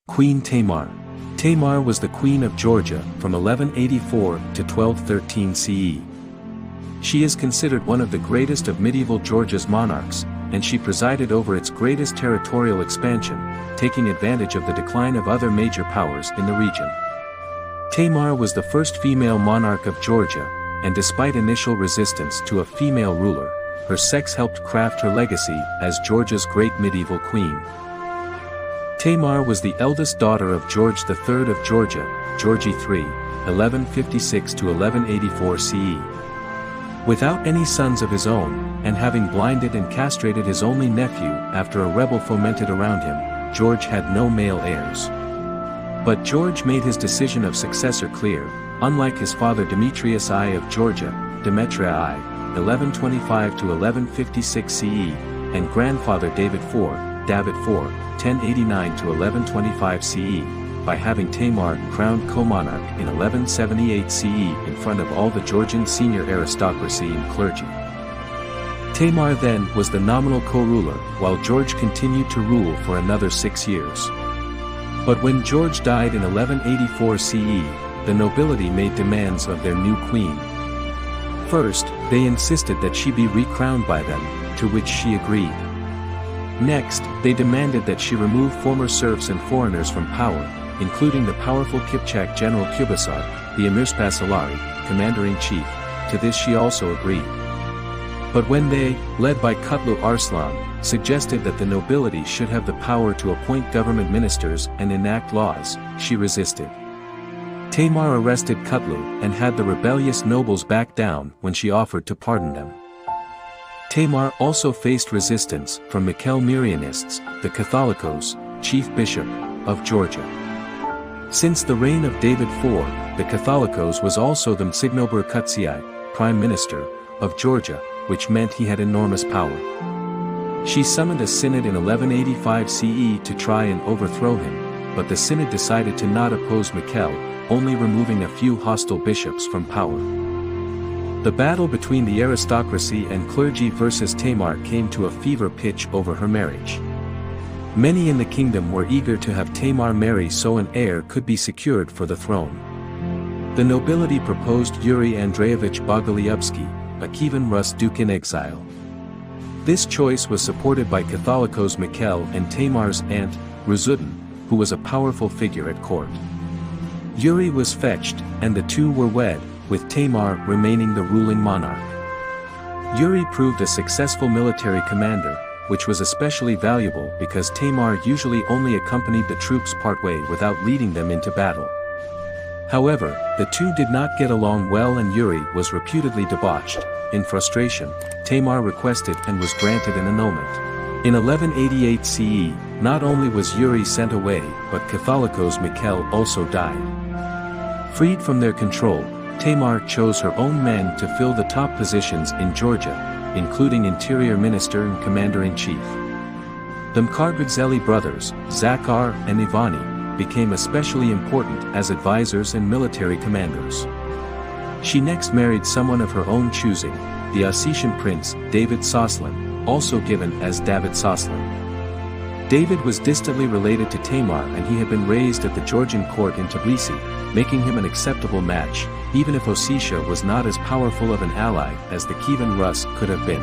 Queen Tamar. Tamar was the queen of Georgia from 1184 to 1213 CE. She is considered one of the greatest of medieval Georgia's monarchs, and she presided over its greatest territorial expansion, taking advantage of the decline of other major powers in the region. Tamar was the first female monarch of Georgia, and despite initial resistance to a female ruler, her sex helped craft her legacy as Georgia's great medieval queen. Tamar was the eldest daughter of George III of Georgia, Georgi III, 1156 to 1184 CE. Without any sons of his own, and having blinded and castrated his only nephew after a rebel fomented around him, George had no male heirs. But George made his decision of successor clear, unlike his father Demetrius I of Georgia, Demetria I, 1125 to 1156 CE, and grandfather David IV, 1089 to 1125 CE, by having Tamar crowned co-monarch in 1178 CE in front of all the Georgian senior aristocracy and clergy. Tamar then was the nominal co-ruler, while George continued to rule for another 6 years. But when George died in 1184 CE, the nobility made demands of their new queen. First, they insisted that she be recrowned by them, to which she agreed. Next, they demanded that she remove former serfs and foreigners from power, including the powerful Kipchak general Kubasar, the Emirspasalari, commander-in-chief. To this she also agreed. But when they, led by Kutlu Arslan, suggested that the nobility should have the power to appoint government ministers and enact laws, she resisted. Tamar arrested Kutlu and had the rebellious nobles back down when she offered to pardon them. Tamar also faced resistance from Mikel Mirianists, the Catholicos, chief bishop of Georgia. Since the reign of David IV, the Catholicos was also the Msignober Kutsiai, prime minister, of Georgia, which meant he had enormous power. She summoned a synod in 1185 CE to try and overthrow him, but the synod decided to not oppose Mikel, only removing a few hostile bishops from power. The battle between the aristocracy and clergy versus Tamar came to a fever pitch over her marriage. Many in the kingdom were eager to have Tamar marry so an heir could be secured for the throne. The nobility proposed Yuri Andreevich Bogolyubsky, a Kievan Rus duke in exile. This choice was supported by Catholicos Mikel and Tamar's aunt, Razudin, who was a powerful figure at court. Yuri was fetched, and the two were wed, with Tamar remaining the ruling monarch. Yuri proved a successful military commander, which was especially valuable because Tamar usually only accompanied the troops partway without leading them into battle. However, the two did not get along well and Yuri was reputedly debauched. In frustration, Tamar requested and was granted an annulment. In 1188 CE, not only was Yuri sent away, but Catholicos Mikel also died. Freed from their control, Tamar chose her own men to fill the top positions in Georgia, including interior minister and commander-in-chief. The Mkargadzeli brothers, Zakhar and Ivani, became especially important as advisors and military commanders. She next married someone of her own choosing, the Ossetian prince, David Soslan, also given as David Soslan. David was distantly related to Tamar and he had been raised at the Georgian court in Tbilisi, making him an acceptable match, even if Ossetia was not as powerful of an ally as the Kievan Rus could have been.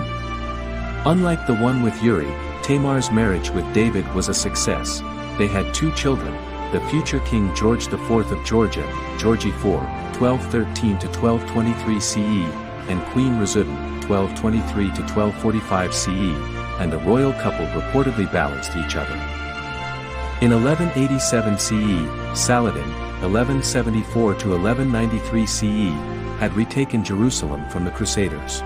Unlike the one with Yuri, Tamar's marriage with David was a success. They had 2 children, the future King George IV of Georgia, Georgi IV, 1213 to 1223 CE, and Queen Razudin, 1223 to 1245 CE, and the royal couple reportedly balanced each other. In 1187 CE, Saladin, 1174 to 1193 CE, had retaken Jerusalem from the Crusaders.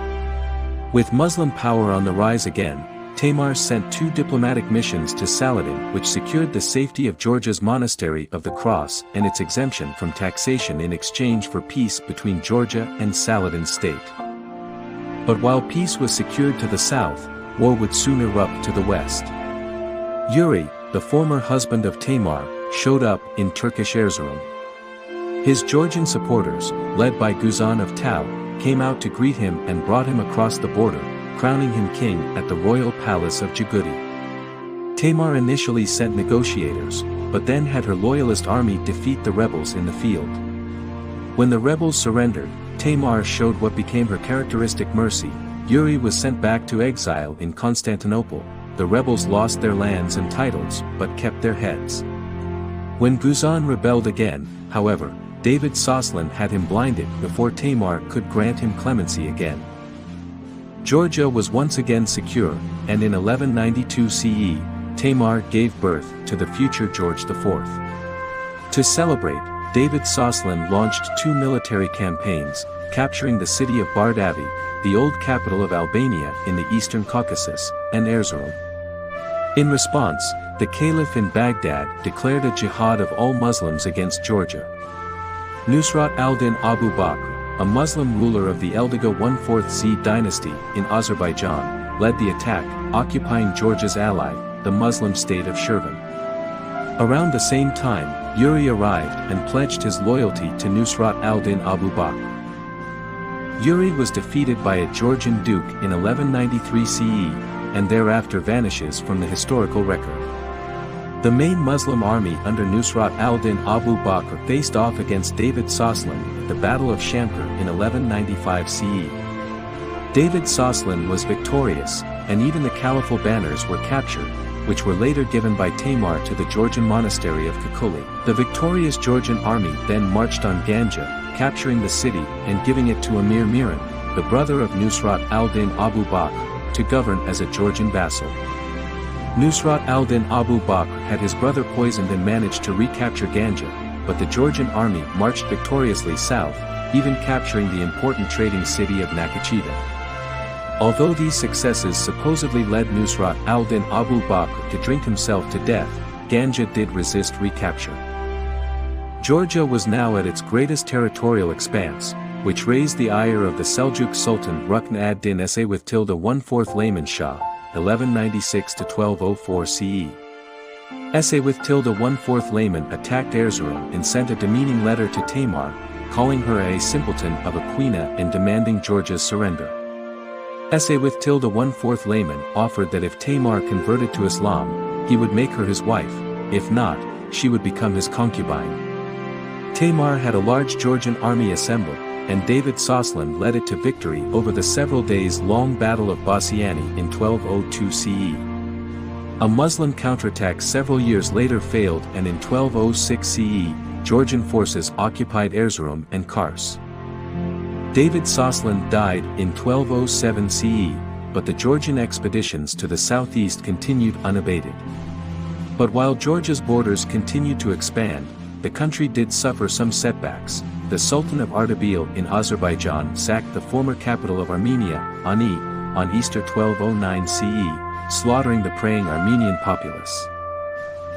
With Muslim power on the rise again, Tamar sent 2 diplomatic missions to Saladin which secured the safety of Georgia's Monastery of the Cross and its exemption from taxation in exchange for peace between Georgia and Saladin's state. But while peace was secured to the south, war would soon erupt to the west. Yuri, the former husband of Tamar, showed up in Turkish Erzurum. His Georgian supporters, led by Guzan of Tau, came out to greet him and brought him across the border, crowning him king at the royal palace of Djibouti. Tamar initially sent negotiators, but then had her loyalist army defeat the rebels in the field. When the rebels surrendered, Tamar showed what became her characteristic mercy. Yuri was sent back to exile in Constantinople. The rebels lost their lands and titles, but kept their heads. When Guzan rebelled again, however, David Soslan had him blinded before Tamar could grant him clemency again. Georgia was once again secure, and in 1192 CE, Tamar gave birth to the future George IV. To celebrate, David Soslan launched 2 military campaigns, capturing the city of Bardavi, the old capital of Albania in the eastern Caucasus, and Erzurum. In response, the Caliph in Baghdad declared a jihad of all Muslims against Georgia. Nusrat al-Din Abu Bakr, a Muslim ruler of the Eldiga 1/4 dynasty in Azerbaijan, led the attack, occupying Georgia's ally, the Muslim state of Shirvan. Around the same time, Yuri arrived and pledged his loyalty to Nusrat al-Din Abu Bakr. Yuri was defeated by a Georgian duke in 1193 CE, and thereafter vanishes from the historical record. The main Muslim army under Nusrat al-Din Abu Bakr faced off against David Soslan at the Battle of Shampur in 1195 CE. David Soslan was victorious, and even the caliphal banners were captured, which were later given by Tamar to the Georgian monastery of Kakuli. The victorious Georgian army then marched on Ganja, capturing the city and giving it to Emir Miran, the brother of Nusrat al-Din Abu Bakr, to govern as a Georgian vassal. Nusrat al-Din Abu Bakr had his brother poisoned and managed to recapture Ganja, but the Georgian army marched victoriously south, even capturing the important trading city of Nakachita. Although these successes supposedly led Nusrat al-Din Abu Bakr to drink himself to death, Ganja did resist recapture. Georgia was now at its greatest territorial expanse, which raised the ire of the Seljuk Sultan Rukn ad-Din /1/4 Layman Shah, 1196 to 1204 CE. /1/4 Layman attacked Erzurum and sent a demeaning letter to Tamar, calling her a simpleton of a quina and demanding Georgia's surrender. /1/4 Layman offered that if Tamar converted to Islam, he would make her his wife; if not, she would become his concubine. Tamar had a large Georgian army assembled, and David Soslan led it to victory over the several days-long Battle of Bassiani in 1202 CE. A Muslim counterattack several years later failed, and in 1206 CE, Georgian forces occupied Erzurum and Kars. David Soslan died in 1207 CE, but the Georgian expeditions to the southeast continued unabated. But while Georgia's borders continued to expand, the country did suffer some setbacks. The Sultan of Ardabil in Azerbaijan sacked the former capital of Armenia, Ani, on Easter 1209 CE, slaughtering the praying Armenian populace.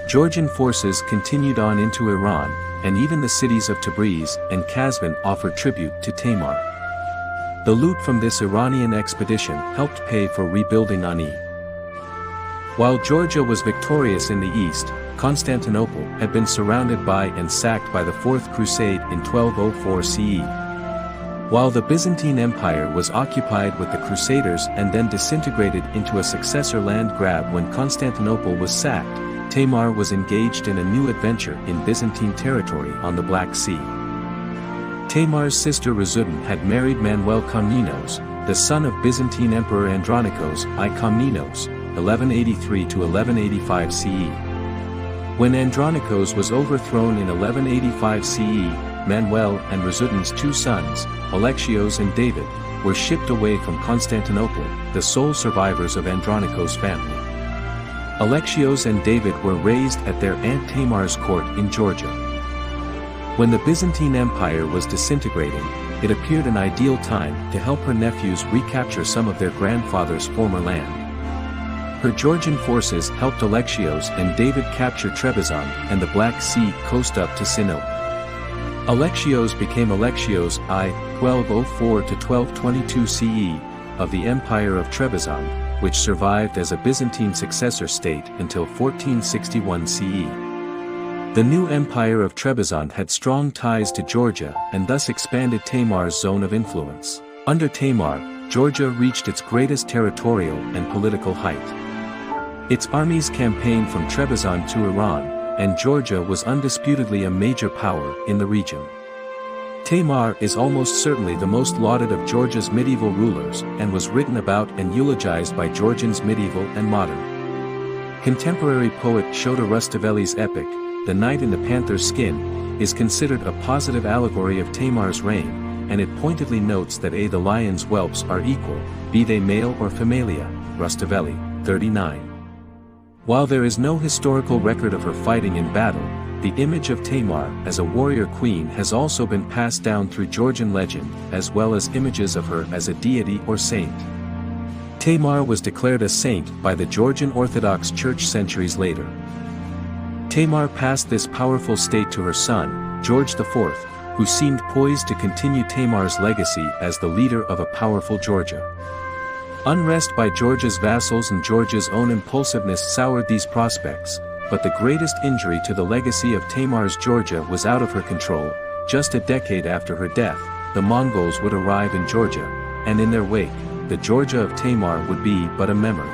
Georgian forces continued on into Iran, and even the cities of Tabriz and Kazvin offered tribute to Tamar. The loot from this Iranian expedition helped pay for rebuilding Ani. While Georgia was victorious in the east, Constantinople had been surrounded by and sacked by the Fourth Crusade in 1204 CE. While the Byzantine Empire was occupied with the Crusaders and then disintegrated into a successor land grab when Constantinople was sacked, Tamar was engaged in a new adventure in Byzantine territory on the Black Sea. Tamar's sister Razudin had married Manuel Komnenos, the son of Byzantine Emperor Andronikos I Komnenos, 1183 to 1185 CE. When Andronikos was overthrown in 1185 CE, Manuel and Razudin's 2 sons, Alexios and David, were shipped away from Constantinople, the sole survivors of Andronikos' family. Alexios and David were raised at their aunt Tamar's court in Georgia. When the Byzantine Empire was disintegrating, it appeared an ideal time to help her nephews recapture some of their grandfather's former land. Her Georgian forces helped Alexios and David capture Trebizond and the Black Sea coast up to Sinope. Alexios became Alexios I, 1204 to 1222 CE, of the Empire of Trebizond, which survived as a Byzantine successor state until 1461 CE. The new Empire of Trebizond had strong ties to Georgia and thus expanded Tamar's zone of influence. Under Tamar, Georgia reached its greatest territorial and political height. Its armies campaigned from Trebizond to Iran, and Georgia was undisputedly a major power in the region. Tamar is almost certainly the most lauded of Georgia's medieval rulers and was written about and eulogized by Georgians medieval and modern. Contemporary poet Shota Rustaveli's epic, The Knight in the Panther's Skin, is considered a positive allegory of Tamar's reign, and it pointedly notes that the lion's whelps are equal, be they male or familia, Rustaveli, 39. While there is no historical record of her fighting in battle, the image of Tamar as a warrior queen has also been passed down through Georgian legend, as well as images of her as a deity or saint. Tamar was declared a saint by the Georgian Orthodox Church centuries later. Tamar passed this powerful state to her son, George IV, who seemed poised to continue Tamar's legacy as the leader of a powerful Georgia. Unrest by Georgia's vassals and Georgia's own impulsiveness soured these prospects, but the greatest injury to the legacy of Tamar's Georgia was out of her control. Just a decade after her death, the Mongols would arrive in Georgia, and in their wake, the Georgia of Tamar would be but a memory.